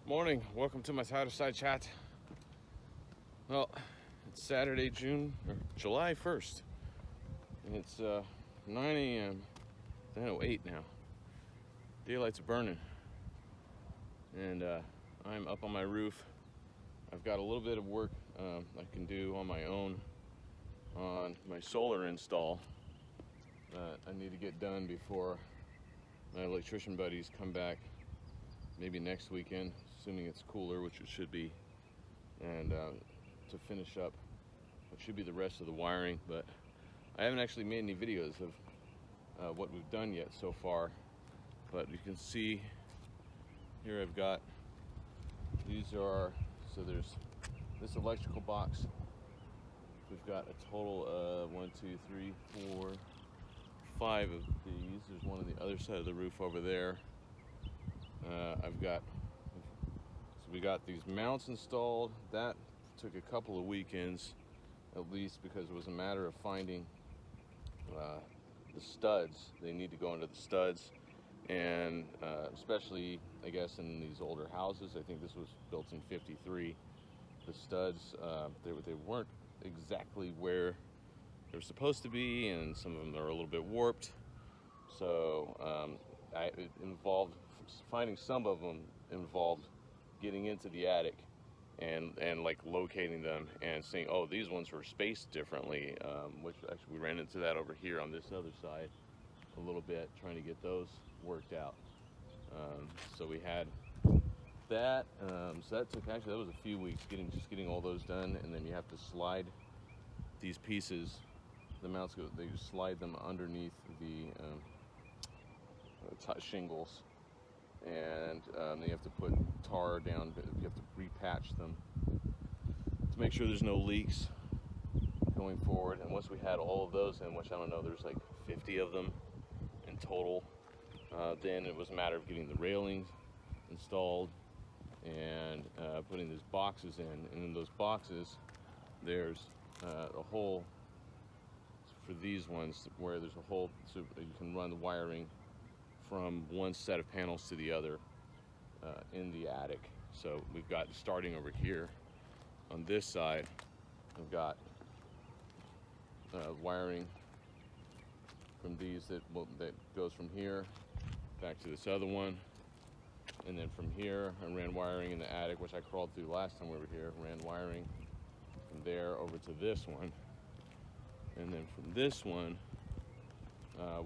Morning, welcome to my Tireside chat. Well, it's Saturday, July 1st, and it's 9 a.m. 9:08 now. Daylight's burning, and I'm up on my roof. I've got a little bit of work I can do on my own on my solar install that I need to get done before my electrician buddies come back, maybe next weekend, assuming it's cooler, which it should be, and to finish up what should be the rest of the wiring. But I haven't actually made any videos of what we've done yet so far, but you can see here I've got, so there's this electrical box. We've got a total of 1, 2, 3, 4, 5 of these. There's one on the other side of the roof over there. So we got these mounts installed. That took a couple of weekends at least, because it was a matter of finding the studs. They need to go into the studs, and especially I guess in these older houses, I think this was built in '53, the studs, they weren't exactly where they're supposed to be, and some of them are a little bit warped. So it involved finding some of them involved getting into the attic and like locating them and seeing, oh, these ones were spaced differently, which actually we ran into that over here on this other side a little bit, trying to get those worked out. So we had that. So that was a few weeks getting all those done, and then you have to slide these pieces. The mounts they just slide them underneath the shingles, and you have to put tar down. You have to repatch them to make sure there's no leaks going forward. And once we had all of those in, which I don't know, there's like 50 of them in total, then it was a matter of getting the railings installed and putting these boxes in. And in those boxes, there's a hole for these ones where there's a hole so you can run the wiring from one set of panels to the other in the attic. So we've got, starting over here on this side, we've got wiring from these that goes from here back to this other one, and then from here I ran wiring in the attic, which I crawled through last time we were here, ran wiring from there over to this one, and then from this one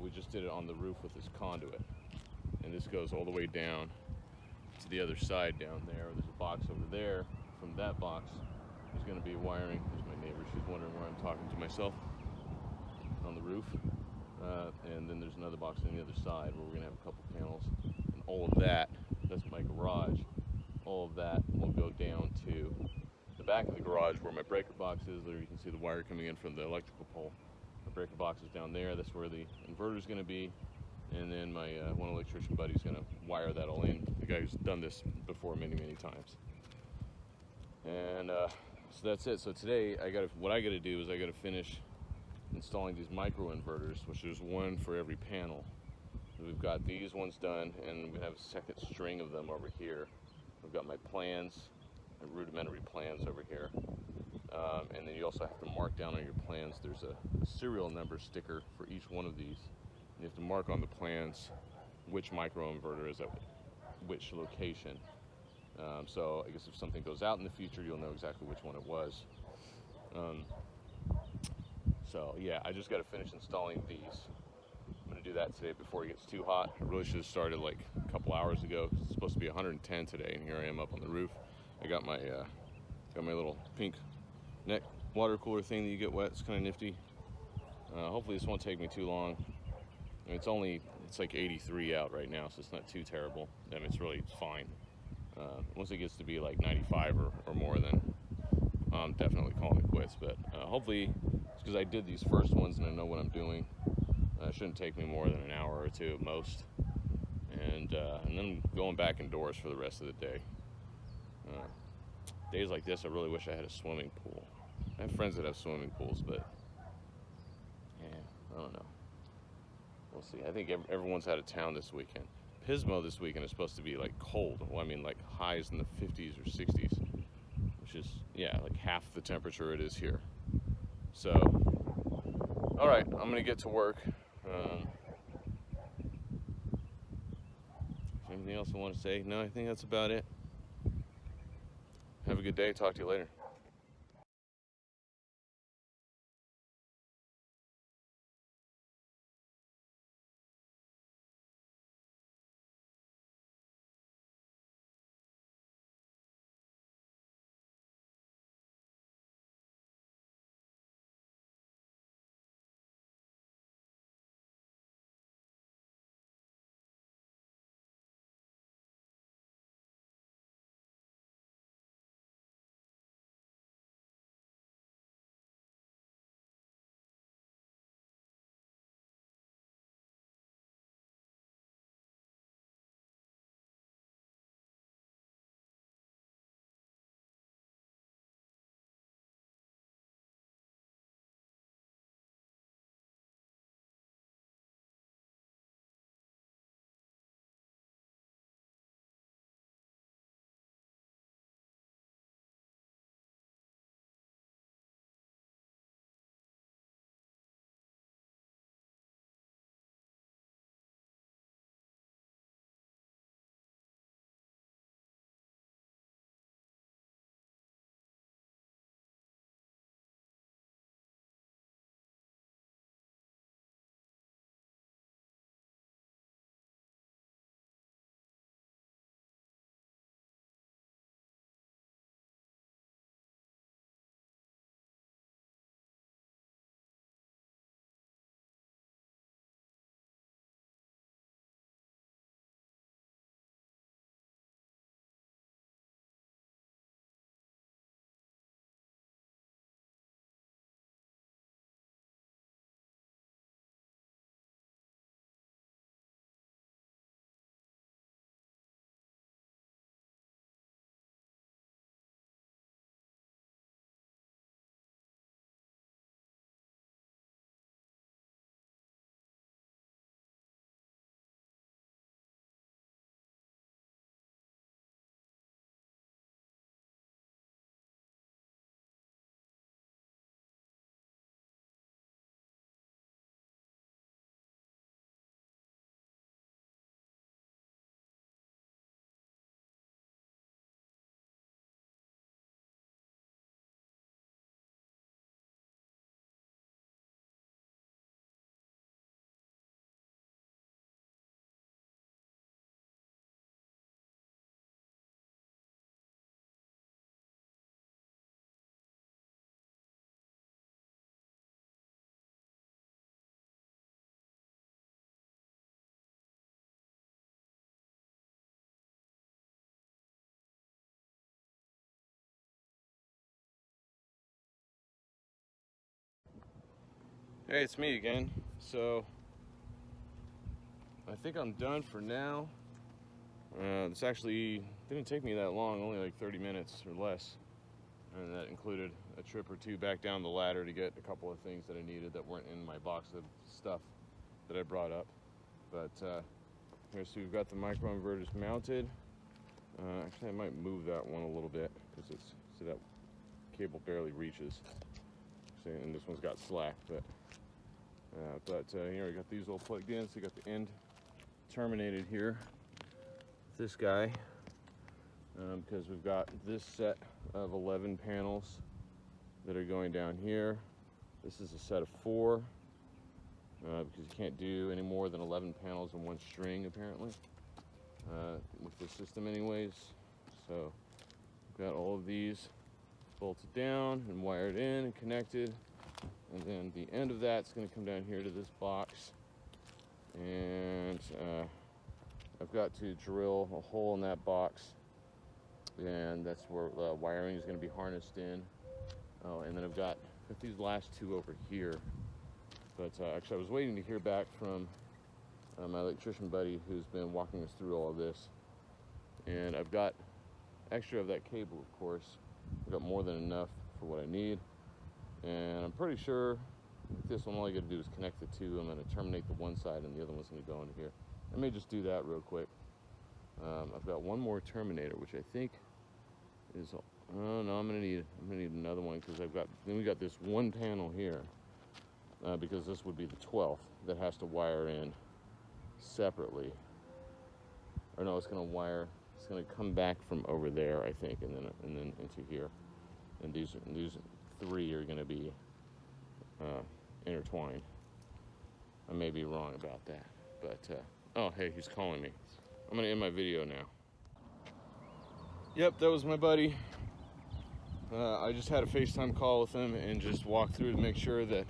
we just did it on the roof with this conduit, and this goes all the way down to the other side down there. There's a box over there. From that box there's going to be wiring. There's my neighbor, she's wondering where I'm talking to myself, on the roof, and then there's another box on the other side where we're going to have a couple panels, and all of that's my garage. All of that will go down to the back of the garage where my breaker box is. There you can see the wire coming in from the electrical pole. The breaker box is down there. That's where the inverter is going to be, and then my one electrician buddy is going to wire that all in. The guy who's done this before many times. And so that's it. So today what I got to do is I got to finish installing these micro inverters, which there's one for every panel. So we've got these ones done, and we have a second string of them over here. I've got my plans, my rudimentary plans over here. And then you also have to mark down on your plans. There's a serial number sticker for each one of these. You have to mark on the plans which microinverter is at which location. So I guess if something goes out in the future, you'll know exactly which one it was. So yeah, I just got to finish installing these. I'm going to do that today before it gets too hot. I really should have started like a couple hours ago. It's supposed to be 110 today, and here I am up on the roof. I got my little pink neck water cooler thing that you get wet. It's kind of nifty. Hopefully this won't take me too long. It's like 83 out right now, so it's not too terrible. I mean, it's fine. Once it gets to be like 95 or more, then I'm definitely calling it quits. But hopefully, it's because I did these first ones and I know what I'm doing. It shouldn't take me more than an hour or two at most. And then going back indoors for the rest of the day. Days like this, I really wish I had a swimming pool. I have friends that have swimming pools, but yeah, I don't know. We'll see. I think everyone's out of town this weekend. Pismo this weekend is supposed to be like cold. Well, I mean like highs in the 50s or 60s, which is, yeah, like half the temperature it is here. So, all right, I'm gonna get to work. Anything else I want to say? No, I think that's about it. Have a good day. Talk to you later. Hey, it's me again. So, I think I'm done for now. This actually didn't take me that long, only like 30 minutes or less. And that included a trip or two back down the ladder to get a couple of things that I needed that weren't in my box of stuff that I brought up. But here, so we've got the microinverters mounted. Actually, I might move that one a little bit because it's, so that cable barely reaches. And this one's got slack, but here we got these all plugged in. So you got the end terminated here. This guy, because we've got this set of 11 panels that are going down here. This is a set of 4 because you can't do any more than 11 panels in one string apparently with this system anyways. So we've got all of these bolted down and wired in and connected, and then the end of that's going to come down here to this box, and I've got to drill a hole in that box, and that's where the wiring is going to be harnessed in. Oh, and then I've got these last 2 over here, but actually I was waiting to hear back from my electrician buddy who's been walking us through all of this, and I've got extra of that cable, of course. I've got more than enough for what I need, and I'm pretty sure with this one all I got to do is connect the 2. I'm going to terminate the one side and the other one's going to go into here. I may just do that real quick. I've got one more terminator, which I think is, oh no, I'm gonna need another one, because then we got this one panel here, because this would be the 12th that has to wire in separately. Or no, it's gonna come back from over there, I think, and then into here. And these 3 are gonna be intertwined. I may be wrong about that, but oh hey, he's calling me. I'm gonna end my video now. Yep, that was my buddy. I just had a FaceTime call with him and just walked through to make sure that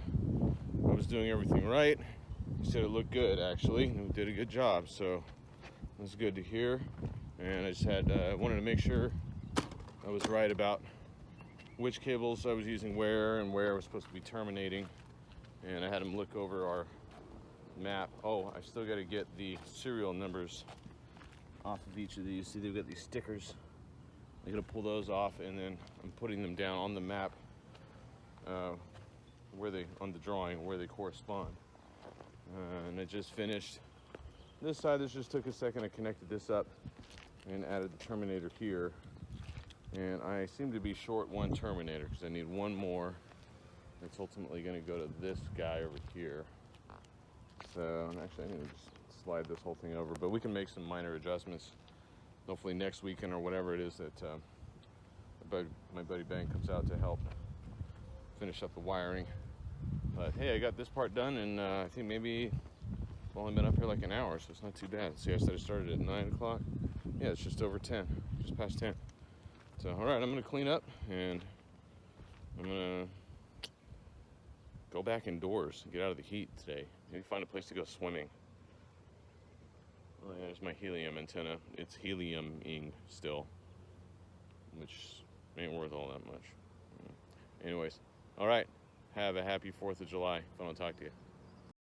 I was doing everything right. He said it looked good, actually, and we did a good job, so that's good to hear. And I just wanted to make sure I was right about which cables I was using where and where I was supposed to be terminating. And I had him look over our map. Oh, I still got to get the serial numbers off of each of these. See, they've got these stickers. I'm gonna pull those off, and then I'm putting them down on the map, on the drawing where they correspond. And it just finished. This side, this just took a second. I connected this up and added the terminator here. And I seem to be short one terminator because I need one more. It's ultimately going to go to this guy over here. So, and actually, I need to just slide this whole thing over, but we can make some minor adjustments. Hopefully next weekend or whatever it is that my buddy Ben comes out to help finish up the wiring. But hey, I got this part done, and I think maybe I've only been up here like an hour, so it's not too bad. See, I said I started at 9 o'clock. Yeah, it's just over 10, just past 10. So, all right, I'm gonna clean up, and I'm gonna go back indoors and get out of the heat today. Maybe find a place to go swimming. Oh yeah, there's my helium antenna. It's heliuming still, which ain't worth all that much. Anyways, all right. Have a happy 4th of July if I don't talk to you.